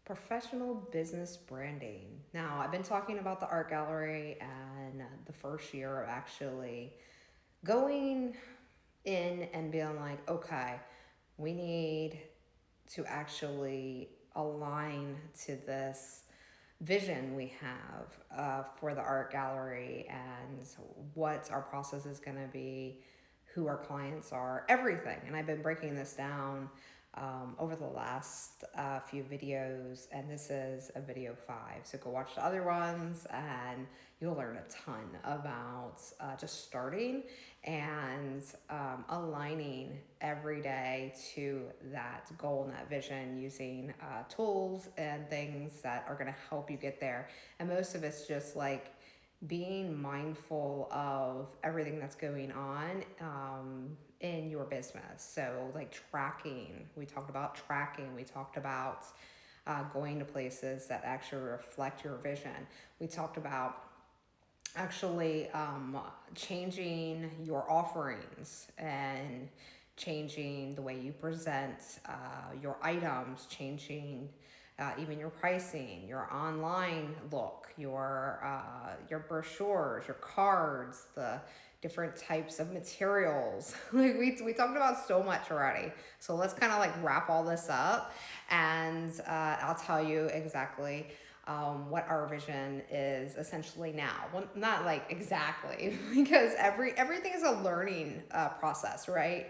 Professional business branding. Now, I've been talking about the art gallery and the first year of actually going in and being like, okay, we need to actually align to this vision we have for the art gallery and what our process is going to be, who our clients are, everything. And I've been breaking this down over the last few videos, and this is a video 5. So go watch the other ones, and you'll learn a ton about just starting and aligning every day to that goal and that vision using tools and things that are going to help you get there. And most of it's just like being mindful of everything that's going on in your business. So, like tracking, we talked about tracking, we talked about going to places that actually reflect your vision. We talked about actually changing your offerings and changing the way you present your items, changing even your pricing, your online look, your brochures, your cards, the different types of materials. Like we talked about so much already. So let's kind of like wrap all this up, and I'll tell you exactly what our vision is essentially now. Well, not like exactly, because everything is a learning process, right?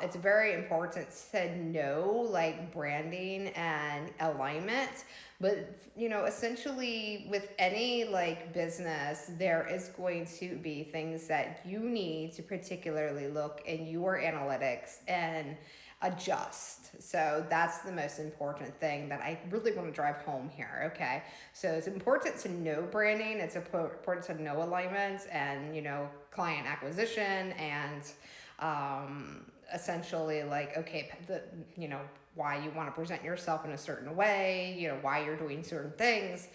It's very important to know like branding and alignment, but essentially with any like business, there is going to be things that you need to particularly look in your analytics and adjust. So that's the most important thing that I really want to drive home here. Okay. So it's important to know branding. It's important to know alignment and, client acquisition and, essentially like, okay, why you want to present yourself in a certain way, why you're doing certain things,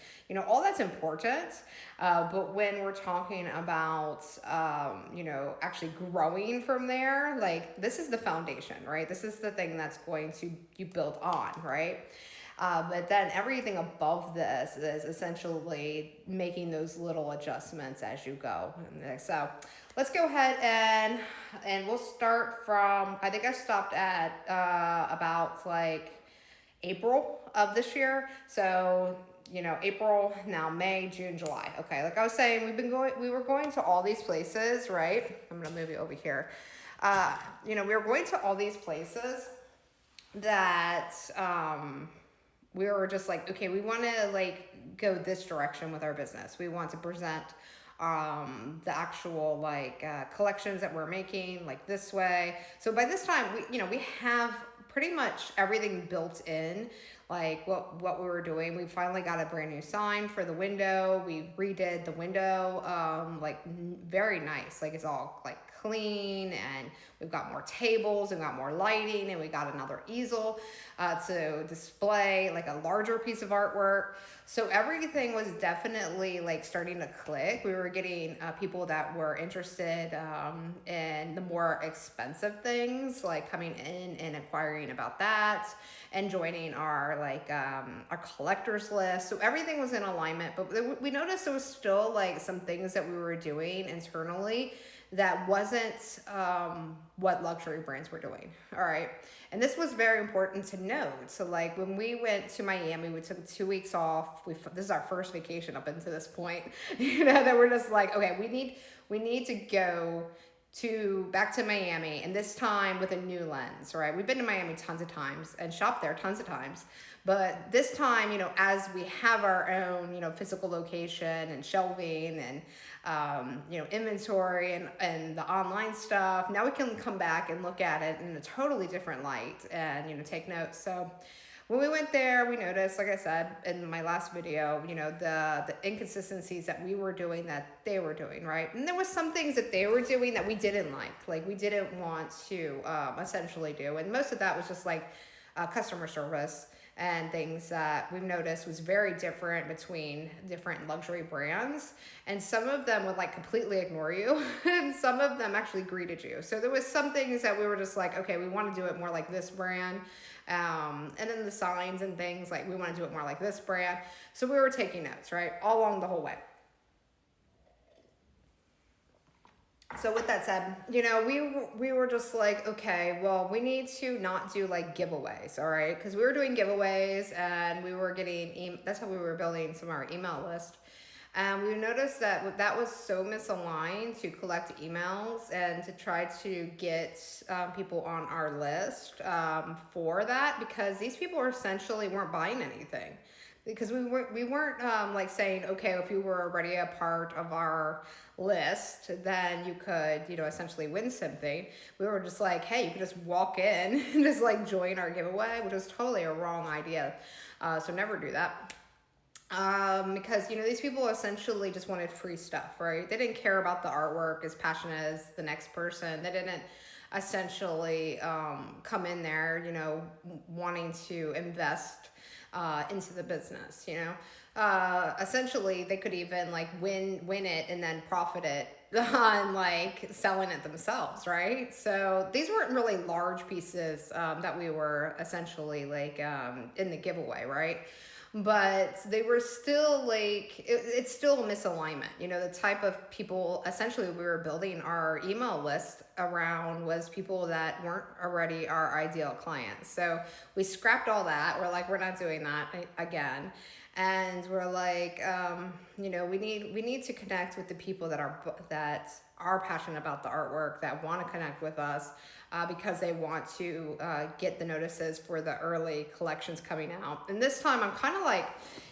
all that's important. But when we're talking about, actually growing from there, like this is the foundation, right? This is the thing that's going to you build on, right? But then everything above this is essentially making those little adjustments as you go. So let's go ahead and we'll start from, I think I stopped at about like April of this year. So April, now May, June, July. Okay, like I was saying, we were going to all these places, right? I'm gonna move you over here. We were going to all these places that we were just like, okay, we want to like go this direction with our business. We want to present the actual like collections that we're making like this way. So by this time, we have pretty much everything built in, like what we were doing. We finally got a brand new sign for the window. We redid the window, like very nice. Like it's all like clean, and we've got more tables and got more lighting, and we got another easel to display like a larger piece of artwork. So everything was definitely like starting to click. We were getting people that were interested in the more expensive things, like coming in and inquiring about that and joining our like our collectors list. So everything was in alignment, but we noticed there was still like some things that we were doing internally that wasn't what luxury brands were doing. All right. And this was very important to note. So like when we went to Miami, we took 2 weeks off. This is our first vacation up until this point, that we're just like, okay, we need to go back to Miami, and this time with a new lens, right? We've been to Miami tons of times and shopped there tons of times. But this time, as we have our own, physical location and shelving and, inventory and the online stuff, now we can come back and look at it in a totally different light and, take notes. So when we went there, we noticed, like I said in my last video, the inconsistencies that we were doing that they were doing, right? And there was some things that they were doing that we didn't like we didn't want to essentially do. And most of that was just like customer service and things that we've noticed was very different between different luxury brands. And some of them would like completely ignore you and some of them actually greeted you. So there was some things that we were just like, okay, we want to do it more like this brand. And then the signs and things, like we want to do it more like this brand. So we were taking notes, right, all along the whole way. So with that said, we were just like, okay, well, we need to not do like giveaways, all right? Because we were doing giveaways and we were getting, that's how we were building some of our email list. And we noticed that that was so misaligned to collect emails and to try to get people on our list for that, because these people essentially weren't buying anything. Because we weren't like saying, okay, if you were already a part of our list, then you could, essentially win something. We were just like, hey, you could just walk in and just like join our giveaway, which was totally a wrong idea. So never do that. Because these people essentially just wanted free stuff, right? They didn't care about the artwork as passionate as the next person. They didn't essentially come in there, wanting to invest into the business. Essentially they could even like win it and then profit it on like selling it themselves, right? So these weren't really large pieces that we were essentially like in the giveaway, right? But they were still like, it's still a misalignment. The type of people essentially we were building our email list around was people that weren't already our ideal clients. So we scrapped all that. We're like, we're not doing that again. And we're like, we need to connect with the people that are passionate about the artwork, that want to connect with us because they want to get the notices for the early collections coming out. And this time I'm kind of like,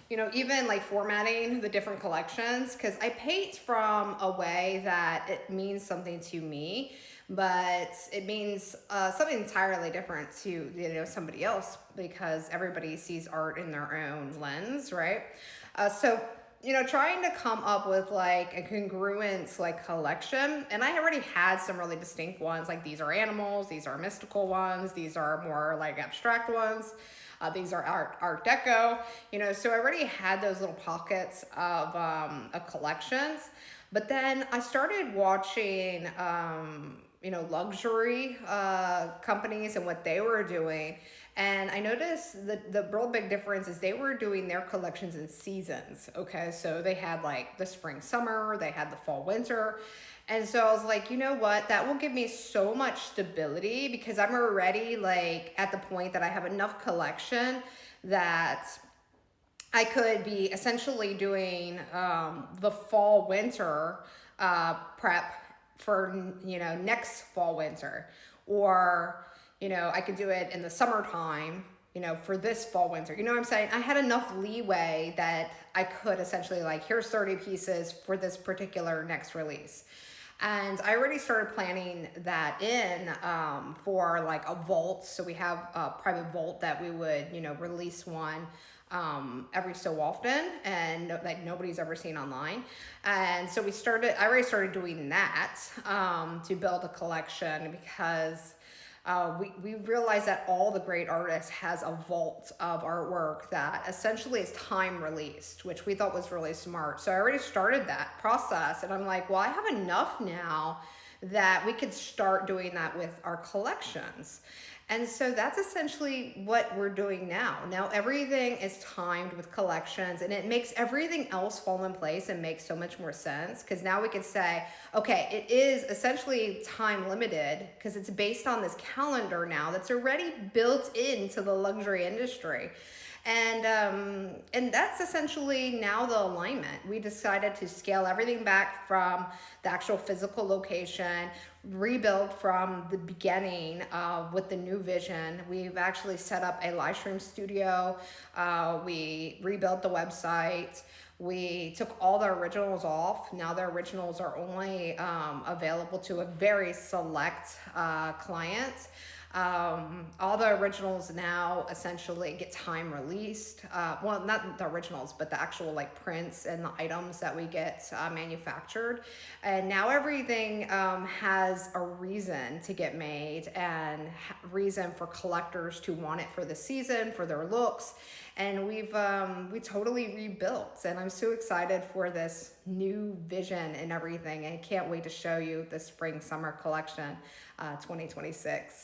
even like formatting the different collections, because I paint from a way that it means something to me, but it means something entirely different to somebody else, because everybody sees art in their own lens, right? So trying to come up with like a congruent like collection, and I already had some really distinct ones, like these are animals, these are mystical ones, these are more like abstract ones. These are art deco, so I already had those little pockets of collections. But then I started watching, luxury companies and what they were doing. And I noticed the real big difference is they were doing their collections in seasons. Okay, so they had like the spring, summer, they had the fall, winter. And so I was like, you know what, that will give me so much stability, because I'm already like at the point that I have enough collection that I could be essentially doing the fall, winter prep for, next fall, winter. Or, I could do it in the summertime, for this fall, winter. You know what I'm saying? I had enough leeway that I could essentially like, here's 30 pieces for this particular next release. And I already started planning that in for like a vault. So we have a private vault that we would, release one every so often, and like nobody's ever seen online. And so I already started doing that to build a collection, because we realized that all the great artists has a vault of artwork that essentially is time released, which we thought was really smart. So I already started that process, and I'm like, well, I have enough now that we could start doing that with our collections. And so that's essentially what we're doing now. Now everything is timed with collections, and it makes everything else fall in place and makes so much more sense, because now we can say, okay, it is essentially time limited because it's based on this calendar now that's already built into the luxury industry. And that's essentially now the alignment. We decided to scale everything back from the actual physical location, rebuild from the beginning with the new vision. We've actually set up a live stream studio. We rebuilt the website. We took all the originals off. Now the originals are only available to a very select clients. All the originals now essentially get time released. Well, not the originals, but the actual like prints and the items that we get manufactured. And now everything has a reason to get made, and reason for collectors to want it for the season, for their looks. And we totally rebuilt, and I'm so excited for this new vision and everything. And I can't wait to show you the spring summer collection 2026.